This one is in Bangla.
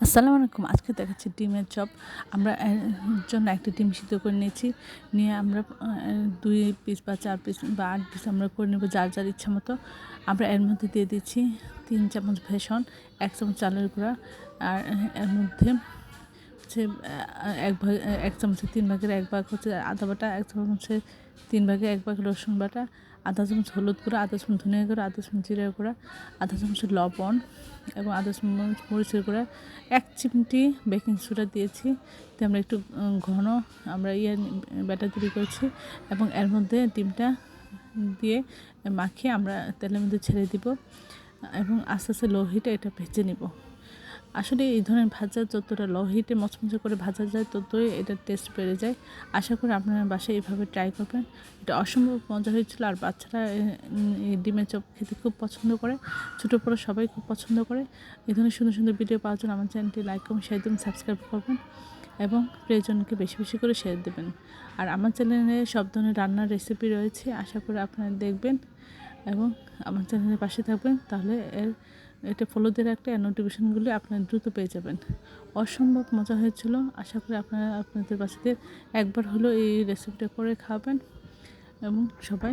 আসসালামু আলাইকুম। আজকে দেখাচ্ছি ডিমের চপ। আমরা জন্য একটা ডিম সিদ্ধ করে নিয়েছি। নিয়ে আমরা ২ পিস বা ৪ পিস বা ৮ পিস আমরা করে নেব যার ইচ্ছা মতো। আমরা এর মধ্যে দিয়ে দিচ্ছি ৩ চামচ বেসন, ১ চামচ চালের গুঁড়া, আর এর মধ্যে হচ্ছে ১ চামচের ৩ ভাগের ১ ভাগ হচ্ছে আদা বাটা, ১ চামচের ৩ ভাগের ১ ভাগ রসুন বাটা, আধা চামচ হলুদ গুঁড়া, আধা চামচ ধনিয়া গুঁড়া, আধা চামচ জিরা গুঁড়া, আধা চামচ লবণ এবং আধা চামচ মরিচের গুঁড়া, ১ চিমটি বেকিং সোডা দিয়েছি। তো আমরা একটু ঘন আমরা ব্যাটার তৈরি করেছি এবং এর মধ্যে ডিমটা দিয়ে মাখিয়ে আমরা তেলের মধ্যে ছেড়ে দিব এবং আস্তে আস্তে লো হিটে এটা ভেজে নিব। আসলে এই ধরনের ভাজা যতটা লো হিটে মচমচে করে ভাজা যায় ততই এটার টেস্ট বেড়ে যায়। আশা করি আপনারা বাসায় এইভাবে ট্রাই করবেন। এটা অসম্ভব মজা হয়েছিল। আর বাচ্চারা এই ডিমের চপ খেতে খুব পছন্দ করে, ছোটো বড়ো সবাই খুব পছন্দ করে। এই ধরনের সুন্দর সুন্দর ভিডিও পাওয়ার জন্য আমার চ্যানেলটি লাইক করুন, শেয়ার দেবেন, সাবস্ক্রাইব করবেন এবং প্রিয়জনকে বেশি বেশি করে শেয়ার দেবেন। আর আমার চ্যানেলে সব ধরনের রান্নার রেসিপি রয়েছে, আশা করি আপনারা দেখবেন এবং আমার চ্যানেলের পাশে থাকবেন। তাহলে এটা ফলো দিয়ে রাখলে নোটিফিকেশানগুলি আপনারা দ্রুত পেয়ে যাবেন। অসম্ভব মজা হয়েছিল। আশা করি আপনারা আপনাদের বাচ্চাদের একবার হলেও এই রেসিপিটা করে খাওয়াবেন এবং সবাই